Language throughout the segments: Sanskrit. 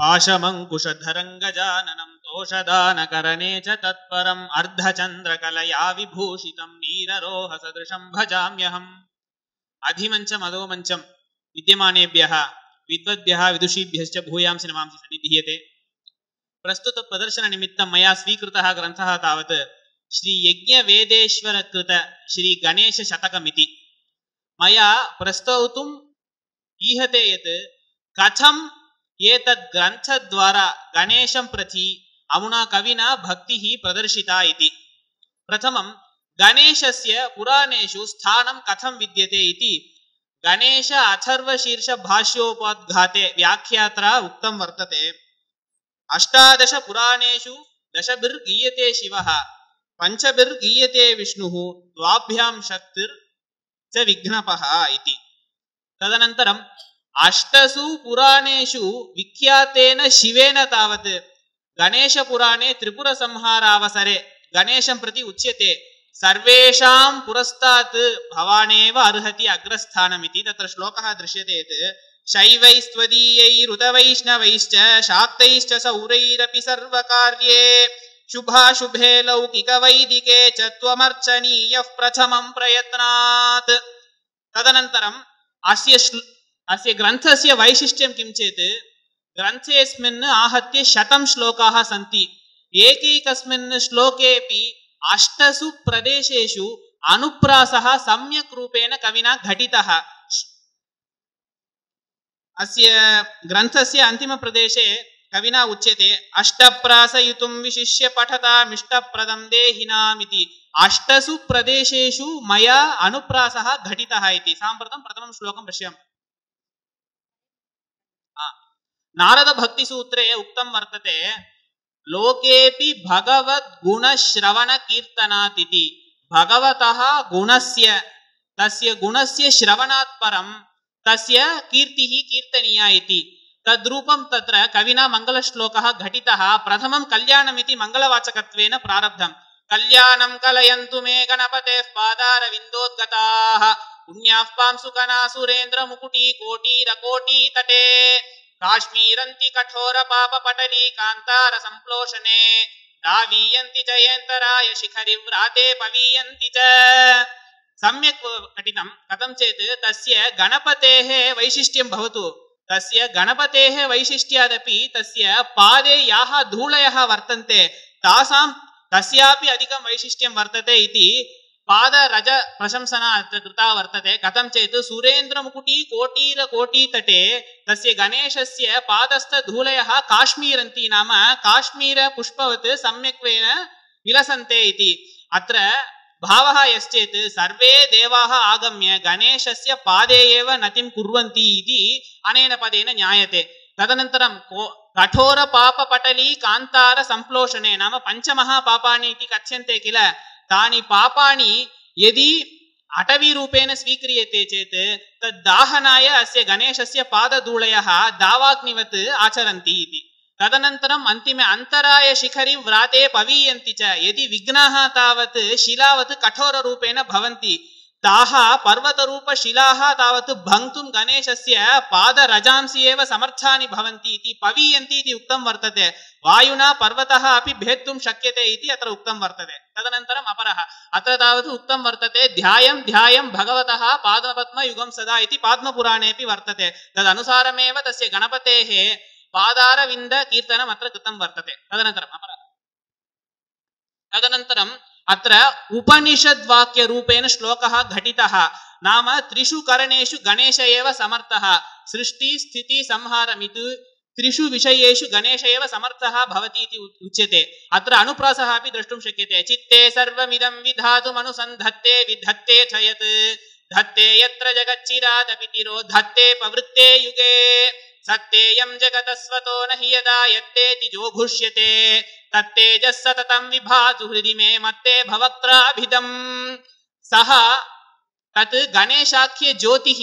पाशमङ्कुशधरङ्गजाननं तोषदानकरणे च तत्परम् अर्धचन्द्रकलया विभूषितं नीररोहसदृशं भजाम्यहम्। अधिमञ्चम् अधोमञ्चम् विद्यमानेभ्यः विद्वद्भ्यः विदुषीभ्यश्च भूयांसि नमांसि सन्निधीयते। प्रस्तुत प्रदर्शन निमित्तं मया स्वीकृतः ग्रन्थः तावत् श्री यज्ञवेदेश्वरकृत श्री गणेश शतकमिति। मया प्रस्तौतुम् ईहते यत् कथम् एतद् ग्रन्थद्वारा गणेशं प्रति अमुना कविना भक्तिः प्रदर्शिता इति। प्रथमं गणेशस्य पुराणेषु स्थानं कथं विद्यते इति गणेश अथर्वशीर्ष भाष्योपोद्घाते व्याख्यात्रा उक्तं वर्तते। अष्टादश पुराणेषु दशभिर्गीयते शिवः, पञ्चभिर्गीयते विष्णुः, द्वाभ्यां शक्तिर्च विघ्नपः इति। तदनन्तरम् अष्टसु पुराणेषु विख्यातेन शिवेन तावत् गणेशपुराणे त्रिपुरसंहारावसरे गणेशं प्रति उच्यते सर्वेषां पुरस्तात् भवानेव अर्हति अग्रस्थानमिति। तत्र श्लोकः दृश्यते यत् शैवैस्त्वदीयैरुतवैष्णवैश्च शाक्तैश्च सौरैरपि सर्वकार्ये शुभाशुभे लौकिकवैदिके च त्वमर्चनीयः प्रथमं प्रयत्नात्। तदनन्तरम् अस्य ग्रन्थस्य वैशिष्ट्यं किं चेत् ग्रन्थेऽस्मिन् आहत्य 100 श्लोकाः सन्ति। एकैकस्मिन् श्लोकेऽपि अष्टसु प्रदेशेषु अनुप्रासः सम्यक् रूपेण कविना घटितः। अस्य ग्रन्थस्य अन्तिमप्रदेशे कविना उच्यते अष्टप्रासयुतुं विशिष्य पठतामिष्टप्रदं देहिनामिति। अष्टसु प्रदेशेषु मया अनुप्रासः घटितः इति। साम्प्रतं प्रथमं श्लोकं पश्यामः। नारद भक्तिसूत्रे उक्तं वर्तते लोकेपि भगवद्गुणश्रवण कीर्तनात् इति। भगवतः गुणस्य तस्य गुणस्य श्रवणात् परं तस्य कीर्तिः कीर्तनीया इति। तद्रूपं तत्र कविना मङ्गलश्लोकः घटितः। प्रथमं कल्याणमिति मङ्गलवाचकत्वेन प्रारब्धम्। कल्याणं कलयन्तु मे गणपतेः पादारविन्दोद्गताः पुण्याः पांसुकना सुरेन्द्र मुकुटी कोटीरकोटी तटे काश्मीरन्ति कठोर पाप पटली कान्तार संप्लोषणे दावीयन्ति जयन्तराय शिखरि व्राते पवीयन्ति च। सम्यक् घटितं। कथं चेत् तस्य गणपतेः वैशिष्ट्यं भवतु। तस्य गणपतेः वैशिष्ट्यादपि तस्य पादे याः धूलयः वर्तन्ते तस्यापि अधिकं वैशिष्ट्यं वर्तते इति पादरज प्रशंसना अत्र कृता वर्तते। कथं चेत् सुरेन्द्रमुकुटी कोटीरकोटीतटे तस्य गणेशस्य पादस्थधूलयः काश्मीरन्ति नाम काश्मीरपुष्पवत् सम्यक्वेन विलसन्ते इति। अत्र भावः यश्चेत् सर्वे देवाः आगम्य गणेशस्य पादे एव नतिं कुर्वन्ति इति अनेन पदेन ज्ञायते। तदनन्तरं कठोर पापपटली कान्तार संप्लोषणे नाम पञ्चमहापापानि इति कथ्यन्ते किल। तानि पापानि यदि अटवीरूपेण स्वीक्रियते चेत् तद्दाहनाय अस्य गणेशस्य पादधूलयः दावाग्निवत् आचरन्ति इति। तदनन्तरम् अन्तिमे अन्तराय शिखरि व्राते पवीयन्ति च। यदि विघ्नाः तावत् शिलावत् कठोररूपेण भवन्ति ताः पर्वतरूपशिलाः तावत् भङ्क्तुं गणेशस्य पादरजांसि एव समर्थानि भवन्ति इति पवीयन्ति इति उक्तं वर्तते। वायुना पर्वतः अपि भेत्तुं शक्यते इति अत्र उक्तं वर्तते। तदनन्तरम् अपरः अत्र तावत् उक्तं वर्तते ध्यायं ध्यायं भगवतः पादपद्मयुगं सदा इति पाद्मपुराणेऽपि वर्तते। तदनुसारमेव तस्य गणपतेः पादारविन्द कीर्तनम् अत्र कृतं वर्तते। तदनन्तरम् अत्र उपनिषद्वाक्यरूपेण श्लोकः घटितः। नाम त्रिषु करणेषु गणेश एव समर्थः। सृष्टि स्थिति संहारमिति त्रिषु विषयेषु गणेश एव समर्थः भवति इति उच्यते। अत्र अनुप्रासः अपि द्रष्टुं शक्यते। चित्ते सर्वमिदं विधातुमनुसन्धत्ते विधत्ते च यत् धत्ते यत्र जगच्चिरादपि तिरो धत्ते पवृत्ते युगे सत्तेयं जगतस्वतो न हि यदा यत्तेति जोघुष्यते तत्तेजः सततं विभातु हृदि मे मत्ते भवक्त्राभिधम्। सः तत् गणेशाख्य ज्योतिः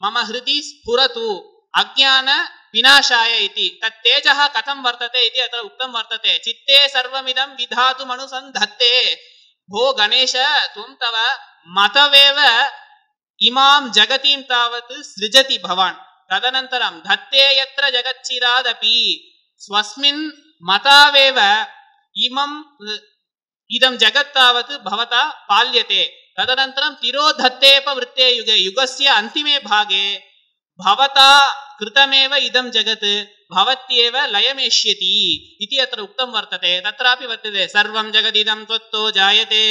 मम हृदि स्फुरतु अज्ञान विनाशाय इति। तत्तेजः कथं वर्तते इति अत्र उक्तं वर्तते। चित्ते सर्वमिदं विधातुमनुसन्धत्ते। भो गणेश त्वं तव मतवेव इमां जगतीं तावत् सृजति भवान्। तदनन्तरं धत्ते यत्र जगच्चिरादपि स्वस्मिन् मतावेव इदं जगत् तावत् भवता पाल्यते तदनन्तरं तिरोधत्तेऽपवृत्ते युगे युगस्य अन्तिमे भागे भवता कृतमेव इदं जगत् भवत्येव लयमेष्यति इति अत्र उक्तं वर्तते तत्रापि वर्तते सर्वं जगदिदं त्वत्तो जायते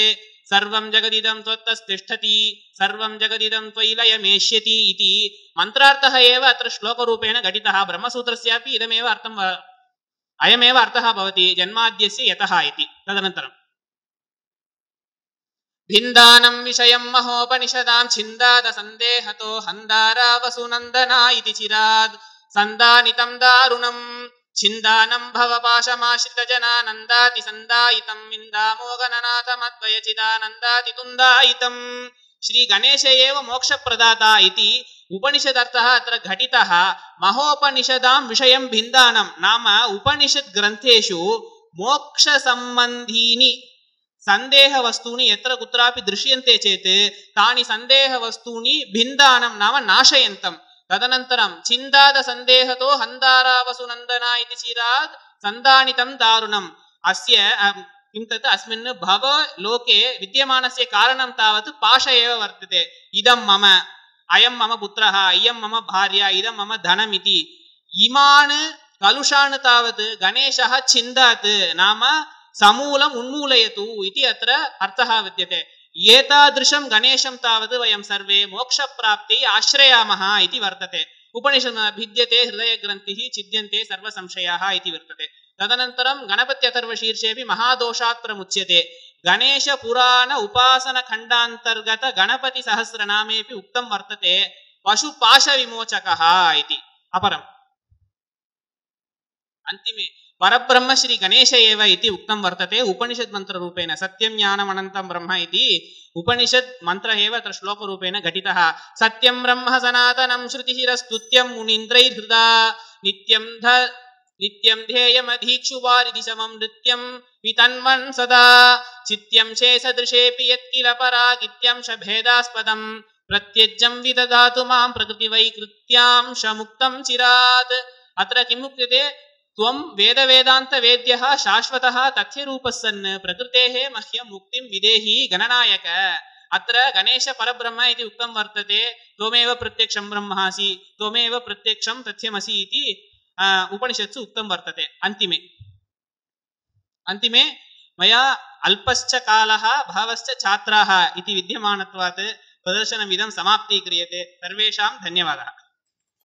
सर्वं जगदिदं त्वत्तस्तिष्ठति सर्वं जगदिदं त्वयि लयमेष्यति इति मन्त्रार्थः एव अत्र श्लोकरूपेण घटितः ब्रह्मसूत्रस्यापि इदमेव अर्थं अयमेव अर्थः भवति जन्माद्यस्य यतः इति तदनन्तरं भिन्दानं विषयं महोपनिषदां छिन्दाद सन्देहतो हन्दारावसुनन्दना इति चिराद् सन्दानितं दारुणं छिन्दानं भवपाशमाश्रितजनानन्दाति सन्दायितं विन्दामोगननाथमद्वयचिदानन्दाति तुन्दायितं श्रीगणेश एव मोक्षप्रदाता इति उपनिषदर्थः अत्र घटितः महोपनिषदां विषयं भिन्दानं नाम उपनिषद् ग्रन्थेषु मोक्षसम्बन्धीनि संदेह वस्तूनि यत्र कुत्रापि दृश्यन्ते चेत् तानि संदेह वस्तूनि भिन्दानं नाम नाशयन्तं तदनन्तरं छिन्दाद संदेहतो हन्दारावसुनन्दना इति चिरात् सन्दानितं दारुणम् अस्य किं तत् अस्मिन् भव लोके विद्यमानस्य कारणं तावत् पाश एव वर्तते इदं मम अयं मम पुत्रः इयं मम भार्या इदं मम धनम् इति इमान् कलुषान् तावत् गणेशः छिन्दात् नाम समूलम् उन्मूलयतु इति अत्र अर्थः विद्यते एतादृशं गणेशं तावत् वयं सर्वे मोक्षप्राप्ति आश्रयामः इति वर्तते उपनिषद् भिद्यते हृदयग्रन्थिः छिद्यन्ते सर्वसंशयाः इति वर्तते तदनन्तरं गणपत्यथर्वशीर्षेऽपि महादोषात् प्रमुच्यते गणेशपुराण उपासनखण्डान्तर्गत गणपतिसहस्रनामेऽपि उक्तं वर्तते पशुपाशविमोचकः इति अपरम् अन्तिमे परब्रह्म श्री गणेश एव इति उक्तं वर्तते उपनिषद् मन्त्ररूपेण सत्यं ज्ञानमनन्तं ब्रह्म इति उपनिषद् मन्त्रः एव अत्र श्लोकरूपेण घटितः सत्यं ब्रह्म सनातनं श्रुतिशिरस्तुत्यं मुनीन्द्रैर्हृदा नित्यं ध्येयमधीक्षुवारिधि समं नृत्यं वितन्वन् सदा चित्यं शेषदृशेऽपि यत्किल परागित्यंशभेदास्पदं प्रत्यज्यं विदधातु मां प्रकृतिवैकृत्यांशमुक्तं चिरात् अत्र किम् उक्यते त्वं वेदवेदान्त वेद्यः शाश्वतः तथ्यरूपः सन् प्रकृतेः मह्यं मुक्तिं विदेहि गणनायक अत्र गणेश परब्रह्म इति उक्तं वर्तते त्वमेव प्रत्यक्षं ब्रह्मासि त्वमेव प्रत्यक्षं तथ्यमसि इति उपनिषत्सु उक्तं वर्तते अन्तिमे मया अल्पश्च कालः बहवश्च छात्राः इति विद्यमानत्वात् प्रदर्शनमिदं समाप्तीक्रियते सर्वेषां धन्यवादः।